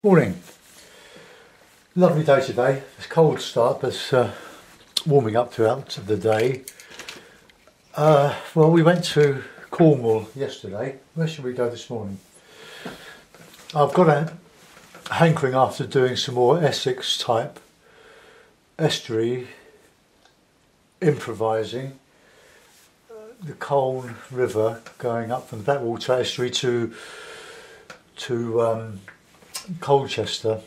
Morning. Lovely day today. It's a cold start, but it's warming up throughout the day. Well, we went to Cornwall yesterday. Where should we go this morning? I've got a hankering after doing some more Essex type estuary improvising. The Colne River going up from the Backwater estuary to Colchester,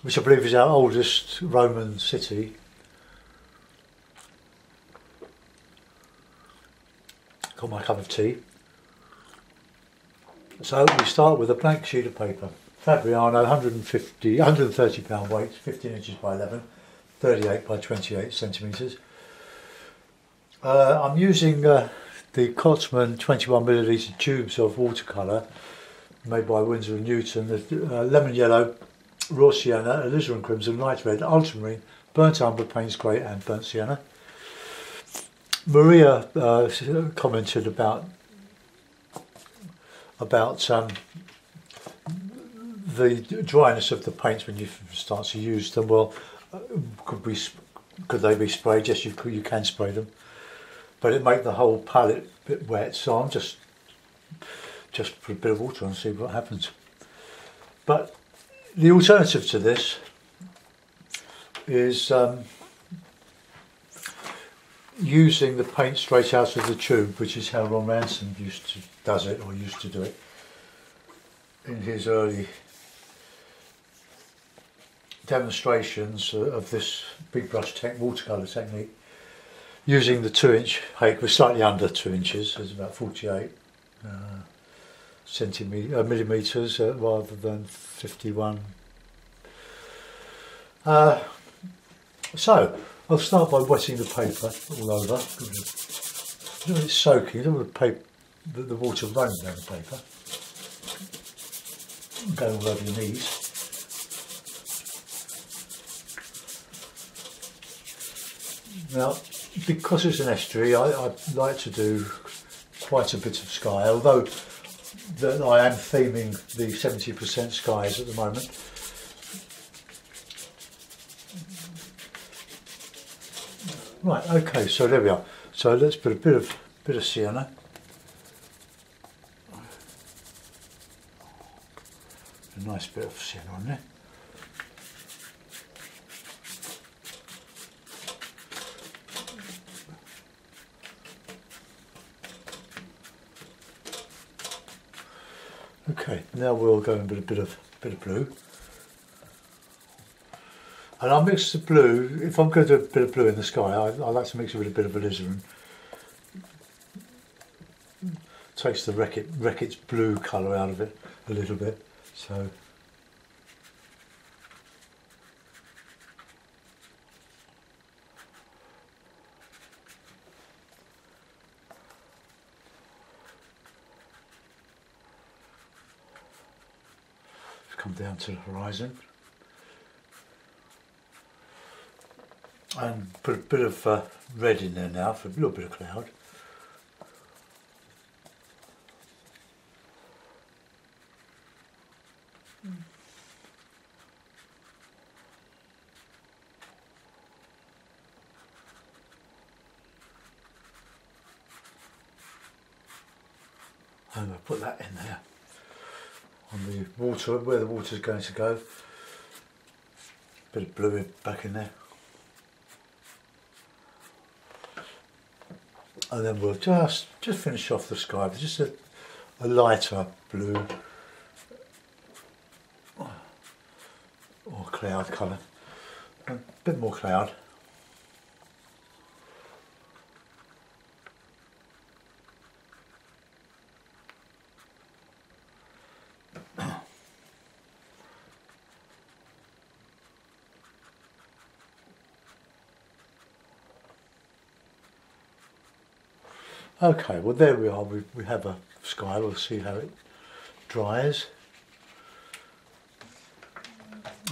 which I believe is our oldest Roman city. Got my cup of tea. So we start with a blank sheet of paper. Fabriano, 130 pound weight, 15 inches by 11, 38 by 28 centimetres. I'm using the Cotsman 21 millilitre tubes of watercolour made by Winsor & Newton, the lemon yellow, raw sienna, alizarin crimson, light red, ultramarine, burnt umber, Payne's grey and burnt sienna. Maria commented about the dryness of the paints when you start to use them. Well, could they be sprayed? Yes, you can spray them, but it make the whole palette a bit wet. So I'm just put a bit of water on and see what happens. But the alternative to this is using the paint straight out of the tube, which is how Ron Ransom used to do it in his early demonstrations of this big brush watercolour technique, using the 2-inch Hake, was slightly under 2 inches, it's about 48 millimetres rather than 51. So I'll start by wetting the paper all over. It's soaking. I don't want the water running down the paper. Going all over your knees. Now, because it's an estuary, I like to do quite a bit of sky, although I am theming the 70% skies at the moment. Right, okay, so there we are. So let's put a bit of sienna. A nice bit of sienna on there. Okay, now we'll go in with a bit of blue. And I'll mix the blue, if I'm going to do a bit of blue in the sky, I like to mix it with a bit of alizarin. Takes the Reckitt's blue colour out of it a little bit. So come down to the horizon and put a bit of red in there now for a little bit of cloud. And I'll put that in there on the water, where the water is going to go. Bit of blue back in there. And then we'll just finish off the sky with just a lighter blue or cloud colour, a bit more cloud. Okay, well there we are, we have a sky, we'll see how it dries.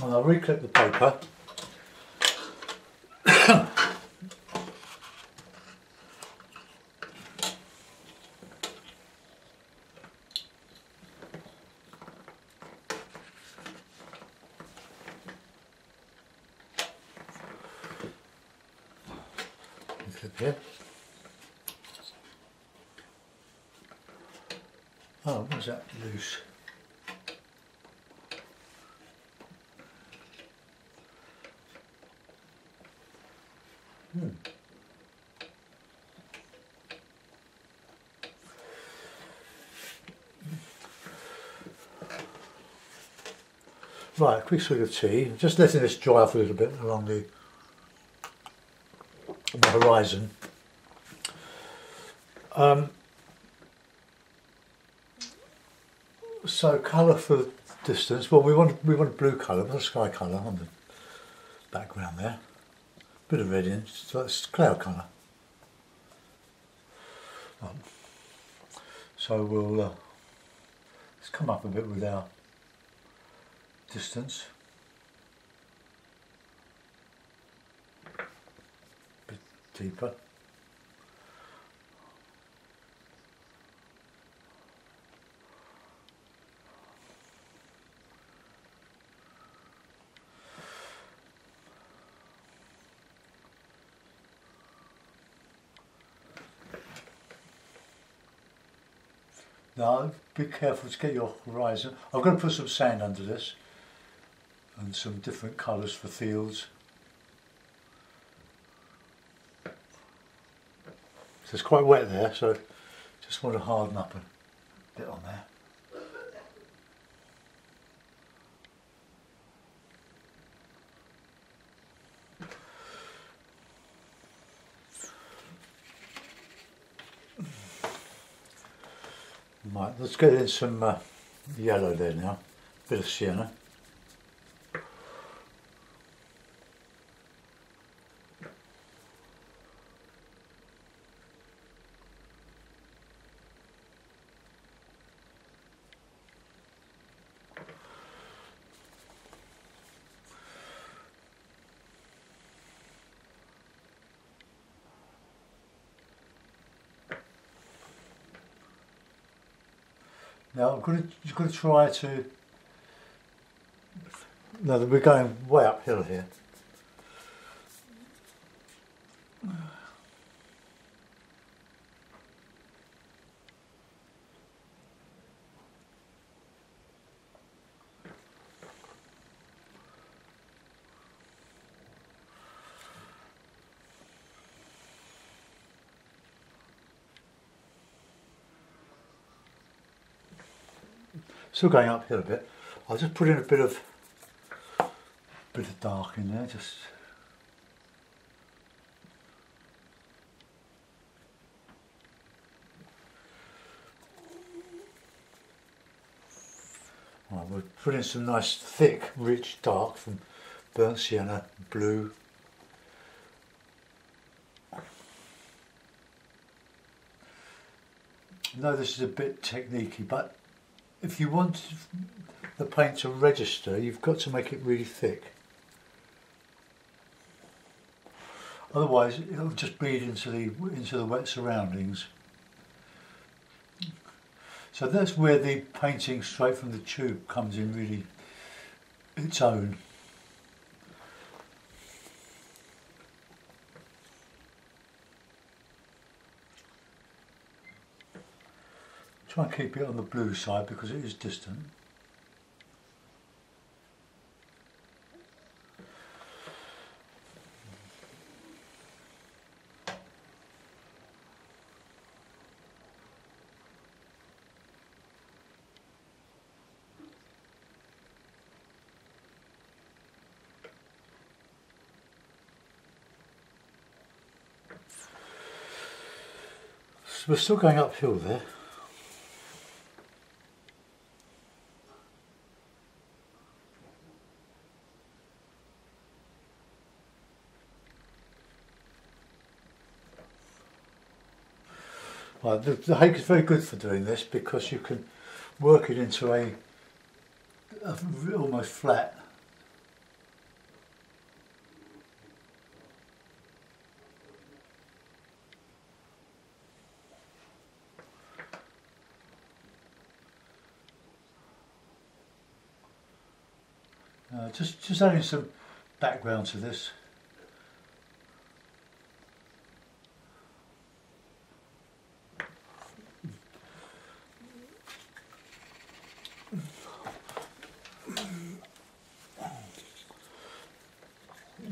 And I'll reclip the paper. tip here. Oh, was that loose? Right, a quick swig of tea. Just letting this dry off a little bit along the horizon. So colour for distance. Well, we want blue colour, but sky colour on the background there. Bit of red in, so it's cloud colour. So we'll let's come up a bit with our distance. A bit deeper. Now, be careful to get your horizon. I'm going to put some sand under this and some different colours for fields. So it's quite wet there, so just want to harden up a bit on there. Right, let's get in some yellow there now, a bit of sienna. Now I'm going to try to, no, we're going way uphill here. Still going uphill a bit. I'll just put in a bit of dark in there, just. Right, we'll put in some nice thick, rich dark from burnt sienna, blue. I know this is a bit techniquey, but if you want the paint to register, you've got to make it really thick. Otherwise, it'll just bleed into the wet surroundings. So that's where the painting straight from the tube comes in really its own. Try and keep it on the blue side because it is distant. So we're still going uphill there. Right, the hake is very good for doing this because you can work it into a almost flat. Just adding some background to this.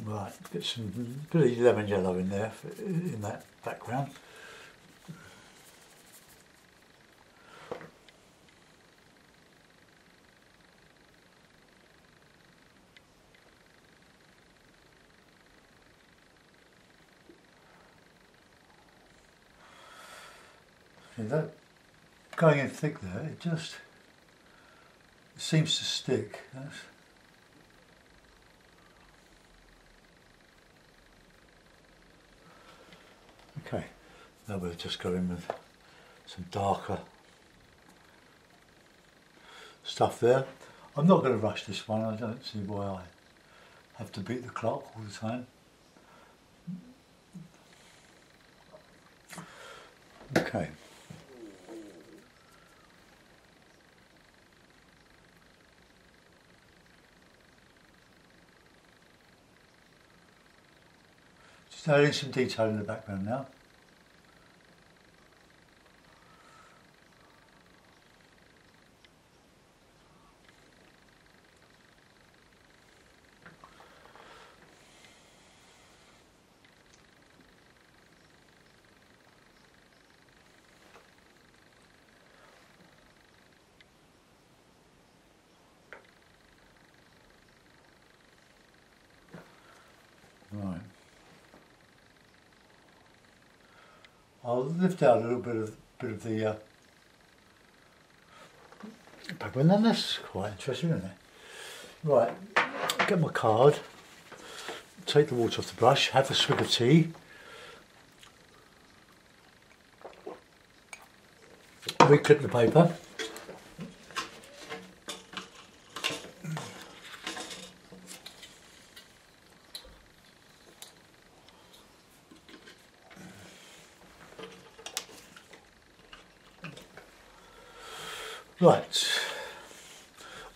Right, get some bit of lemon yellow in there, in that background. See that going in thick there, it just seems to stick. Okay, now we'll just go in with some darker stuff there. I'm not going to rush this one, I don't see why I have to beat the clock all the time. Okay. Just adding some detail in the background now. Right. I'll lift out a little bit of the background, and that's quite interesting, isn't it? Right, get my card, take the water off the brush, have a swig of tea, reclip the paper. Right,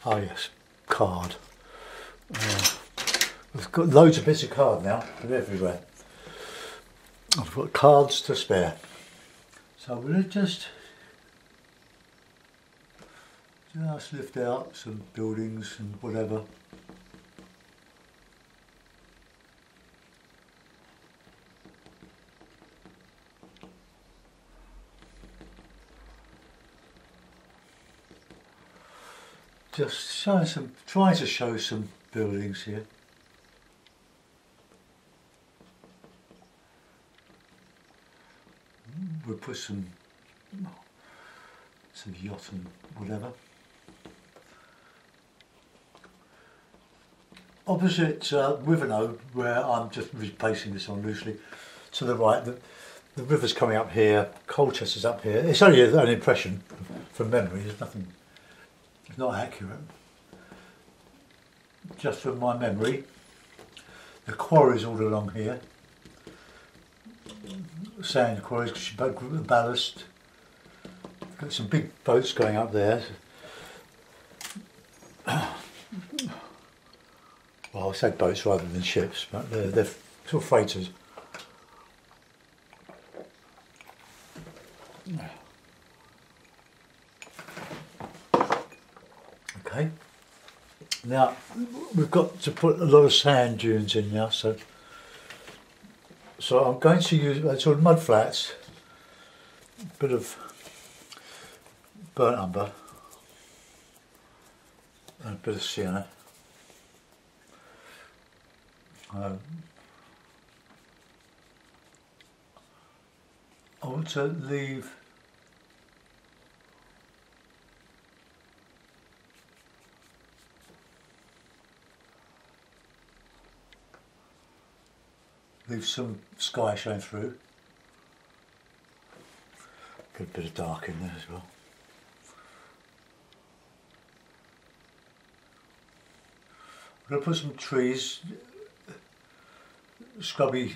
oh yes, card. We've got loads of bits of card now, they're everywhere. I've got cards to spare. So I'm going to just lift out some buildings and whatever. Just showing some, trying to show some buildings here. We'll put some yacht and whatever. Opposite Wivenhoe, where I'm just basing this on loosely, to the right, the river's coming up here, Colchester's up here. It's only an impression from memory, there's nothing. It's not accurate. Just from my memory, the quarries all along here, sand quarries, because you boat the ballast. Got some big boats going up there. Well, I said boats rather than ships, but they're sort of freighters. Okay. Now we've got to put a lot of sand dunes in now, so I'm going to use sort of mud flats, a bit of burnt umber, and a bit of sienna. I want to leave some sky showing through. Get a bit of dark in there as well. I'm going to put some trees, scrubby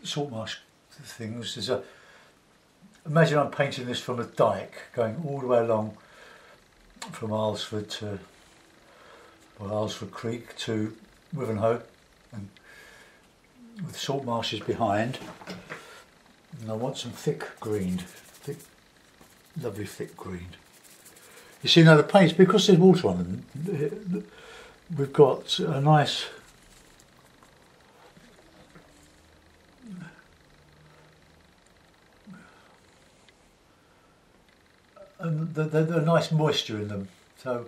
salt marsh things. Imagine I'm painting this from a dyke going all the way along from Alresford to Alresford Creek to Wivenhoe, and with salt marshes behind. And I want some thick green, lovely thick green. You see now the paints, because there's water on them, we've got a nice there's a nice moisture in them. So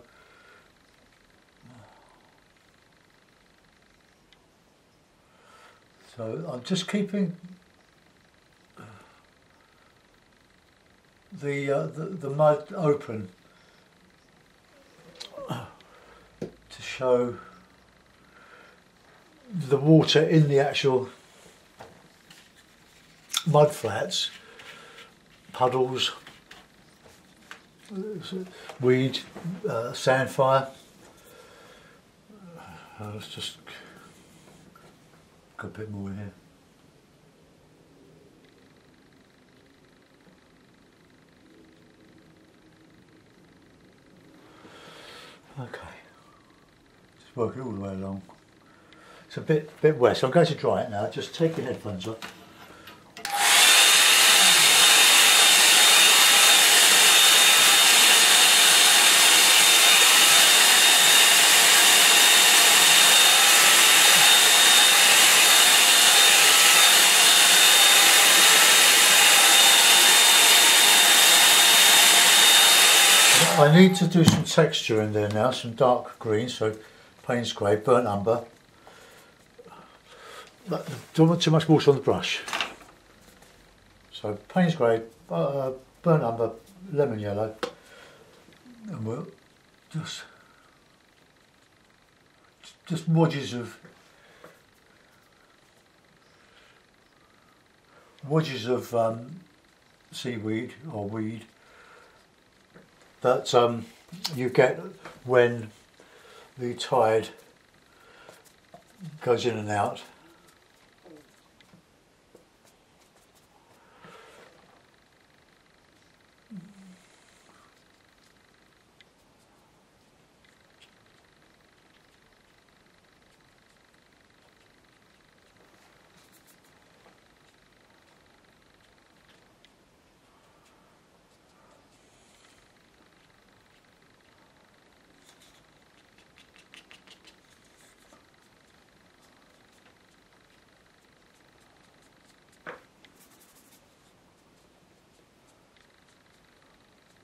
I'm just keeping the mud open to show the water in the actual mud flats, puddles, weed, sandfire. Let's just got a bit more in here. Okay, just work it all the way along. It's a bit wet, so I'm going to dry it now. Just take your headphones off. I need to do some texture in there now, some dark green, so Payne's grey, burnt umber. Don't want too much water on the brush. So Payne's grey, burnt umber, lemon yellow, and we'll just wedges of seaweed or weed that you get when the tide goes in and out.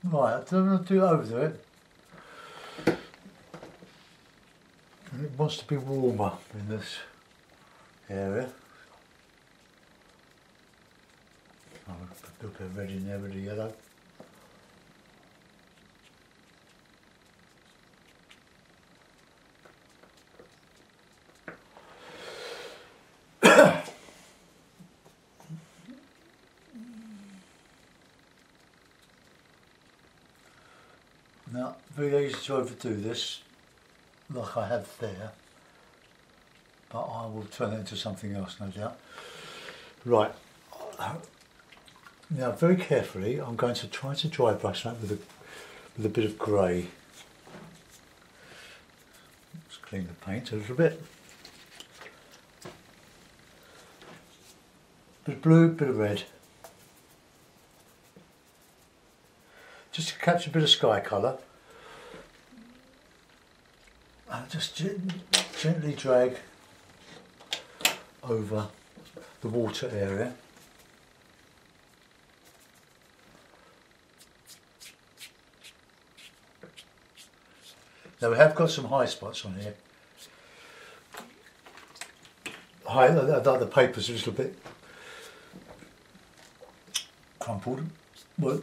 Right, I don't want to do overdo it. It wants to be warmer in this area. I'll put a bit of red in there with the yellow. Now, very easy to overdo this, like I have there, but I will turn it into something else, no doubt. Right, now very carefully I'm going to try to dry brush that with a bit of grey. Let's clean the paint a little bit. Bit of blue, bit of red. Just to catch a bit of sky colour, and just gently drag over the water area. Now we have got some high spots on here. The paper's a little bit crumpled, but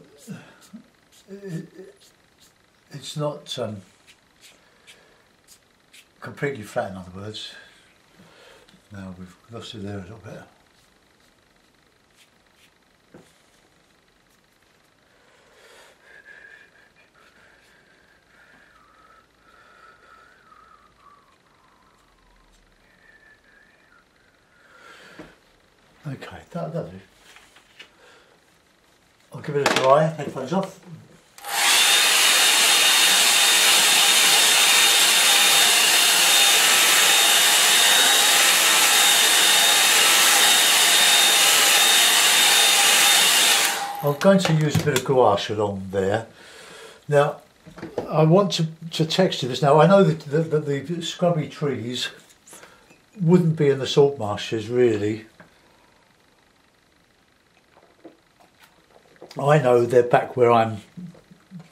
it's not completely flat, in other words. Now we've lost it there a little bit. Okay, that'll do. I'll give it a dry, headphones off. I'm going to use a bit of gouache along there. Now, I want to texture this. Now, I know that the scrubby trees wouldn't be in the salt marshes, really. I know they're back where I'm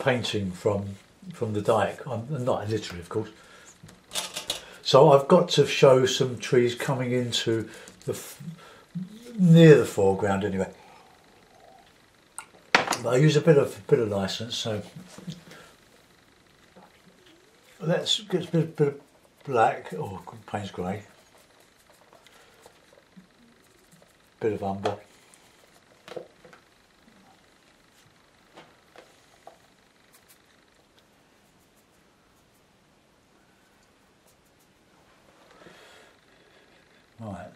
painting from the dike. I'm not literally, of course. So I've got to show some trees coming into near the foreground anyway. But I use a bit of license, so let's get a bit of black or Payne's grey, bit of umber. Right.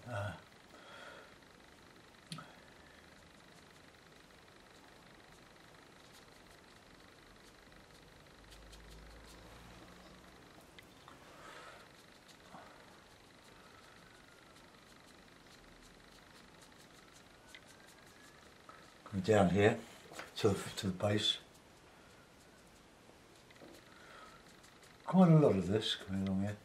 Down here to the base. Quite a lot of this coming along here.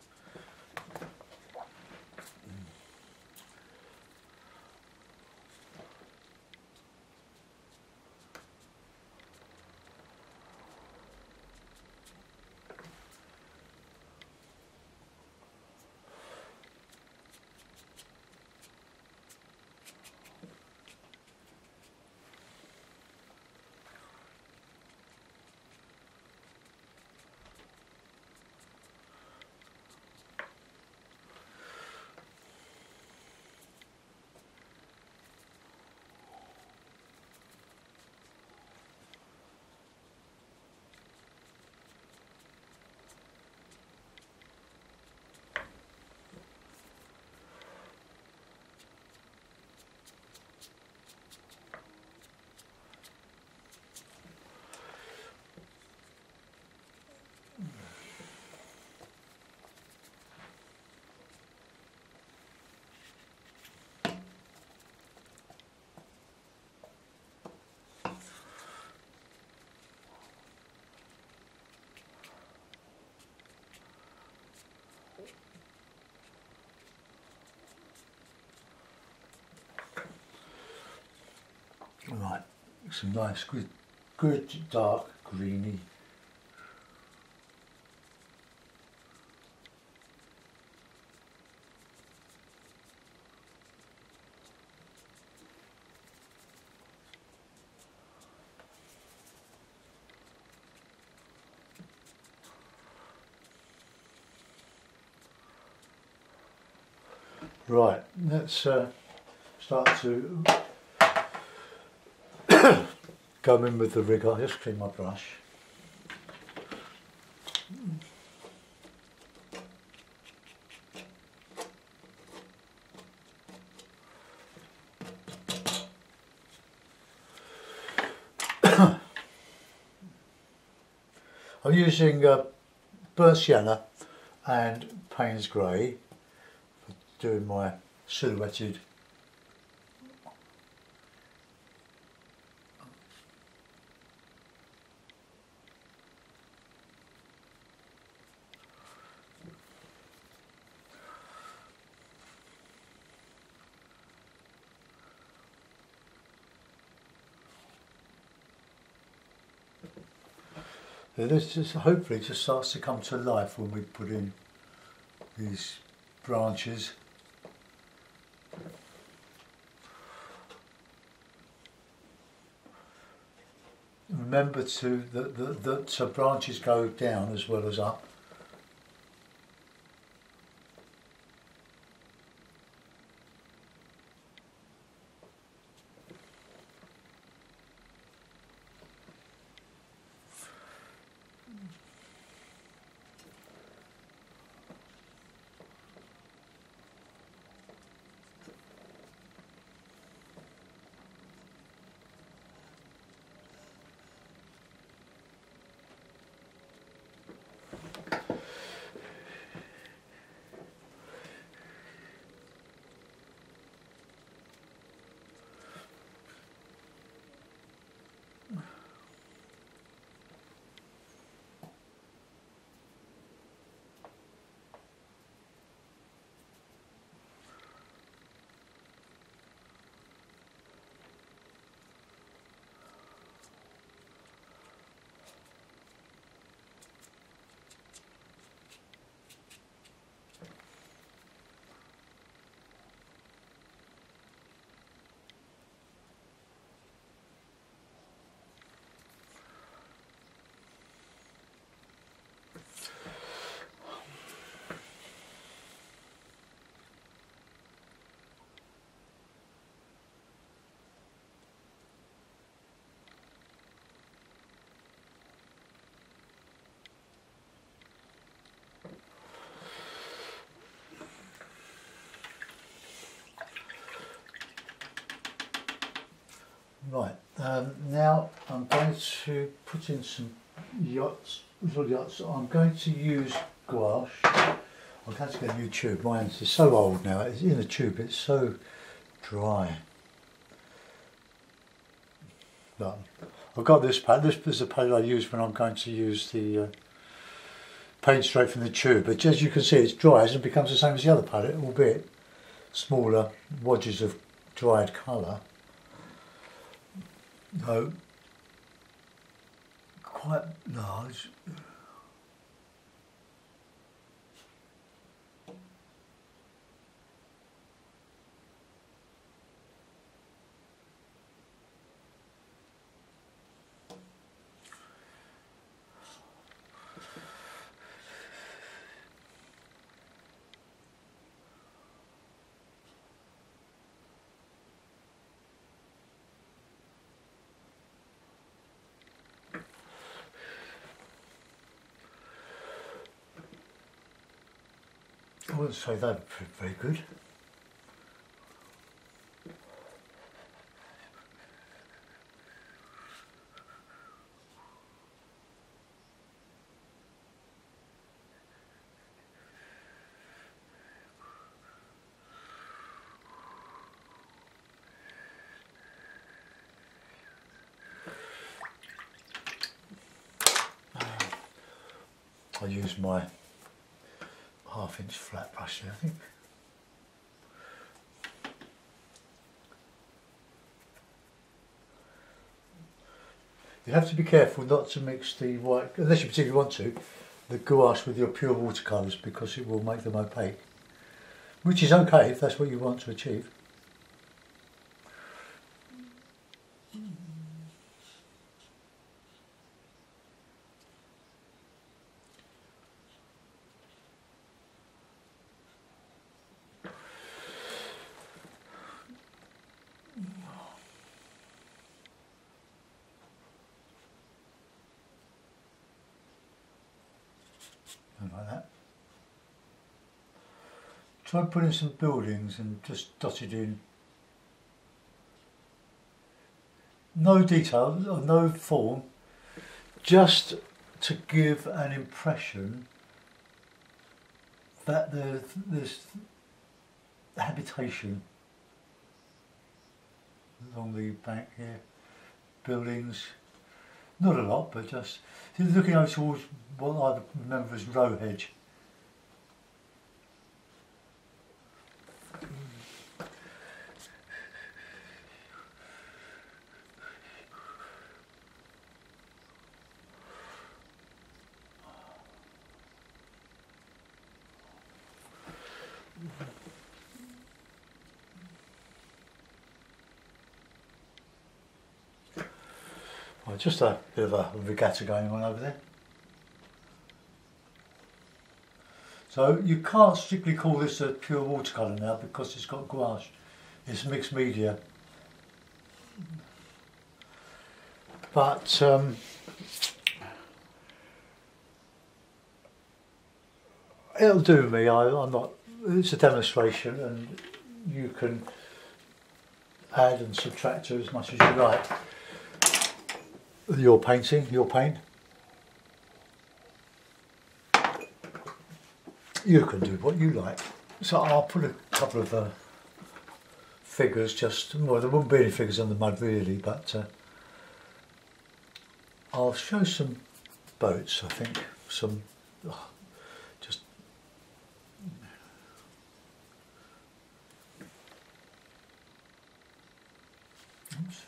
Right, some nice, good dark greeny. Right, let's start to go in with the rig. I'll just clean my brush. I'm using burnt sienna and Payne's grey for doing my silhouetted . This just hopefully just starts to come to life when we put in these branches. Remember that branches go down as well as up. Right, now I'm going to put in some little yachts. I'm going to use gouache. I'm going to get a new tube. Mine is so old now, it's in a tube, it's so dry. But I've got this palette. This is the palette I use when I'm going to use the paint straight from the tube. But as you can see, it's dries and becomes the same as the other palette, albeit smaller wadges of dried colour. No, quite large. I wouldn't say they're very good. I use my 1/2 inch flat brush here, I think. You have to be careful not to mix the white, unless you particularly want to, the gouache with your pure watercolours, because it will make them opaque. Which is okay if that's what you want to achieve. Like that. Try putting some buildings and just dotted in. No detail, or no form, just to give an impression that there's habitation along the bank here. Buildings, not a lot, but just looking over towards what I remember as row hedge. Well, just a bit of a regatta going on over there. So you can't strictly call this a pure watercolour now because it's got gouache. It's mixed media. But it'll do me. I'm not. It's a demonstration, and you can add and subtract to as much as you like. Your painting, your paint. You can do what you like. So I'll put a couple of figures, well, there wouldn't be any figures on the mud really, but I'll show some boats, I think, some, just, oops.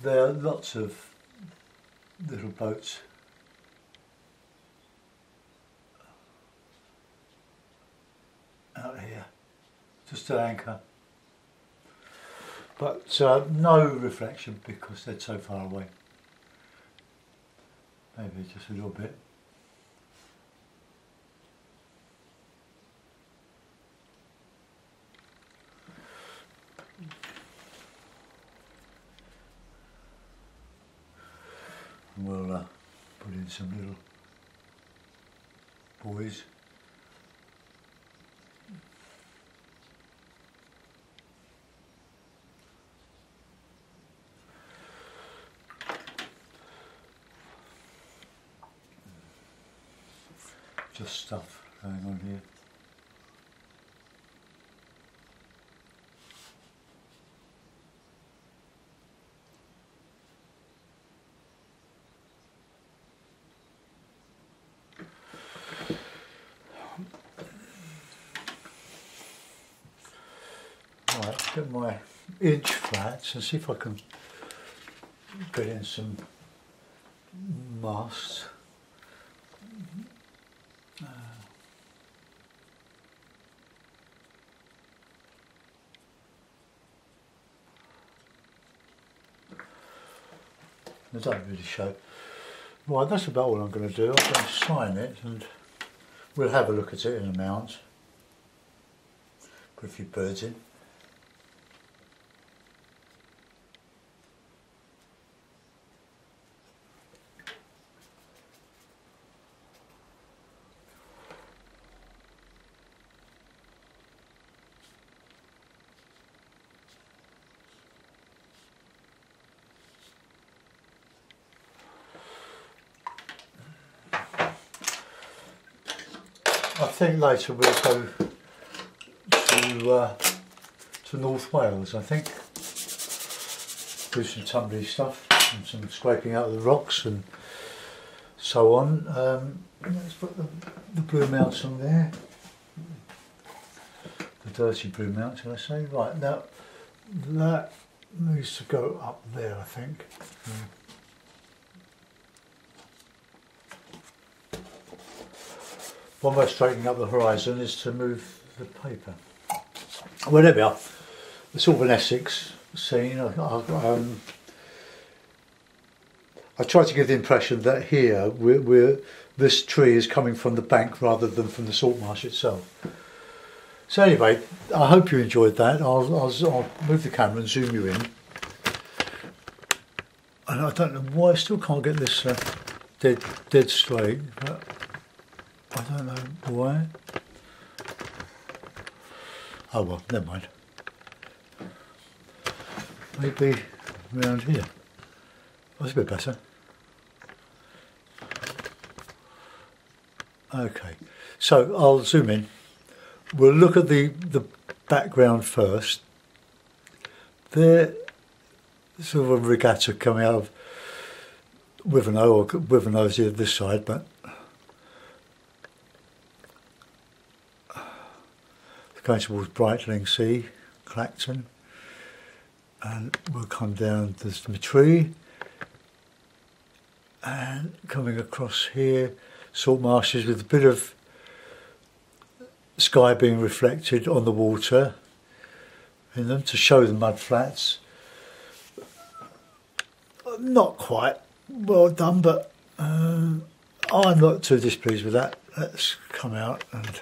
There are lots of little boats out here, just at anchor, but no reflection because they're so far away. Maybe just a little bit. and we'll put in some little buoys. Just stuff going on here. Right, get my inch flats and see if I can get in some masts. They don't really show. Right, that's about all I'm going to do. I'm going to sign it and we'll have a look at it in a mount. Put a few birds in. I think later we'll go to North Wales, I think. Do some tumbly stuff and some scraping out of the rocks and so on. Let's put the blue mounts on there. The dirty blue mount, shall I say. Right, now that needs to go up there, I think. One way of straightening up the horizon is to move the paper. Well, there we are. It's sort of an Essex scene. I try to give the impression that here this tree is coming from the bank rather than from the salt marsh itself. So anyway, I hope you enjoyed that. I'll move the camera and zoom you in. And I don't know why I still can't get this dead straight. But I don't know why. Oh well, never mind. Maybe around here. That's a bit better. Okay, so I'll zoom in. We'll look at the background first. There's sort of a regatta coming out of Wivenhoe, or Wivenhoe's here this side, but going towards Brightling Sea, Clacton, and we'll come down to the tree and coming across here, salt marshes with a bit of sky being reflected on the water in them to show the mud flats. Not quite well done, but I'm not too displeased with that. Let's come out and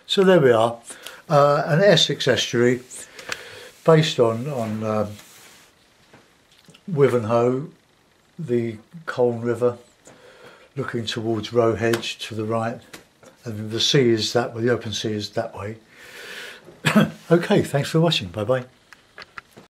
so there we are, an Essex estuary based on Wivenhoe, the Colne River, looking towards Roe Hedge to the right, and the sea is that way, the open sea is that way. Okay, thanks for watching, bye bye.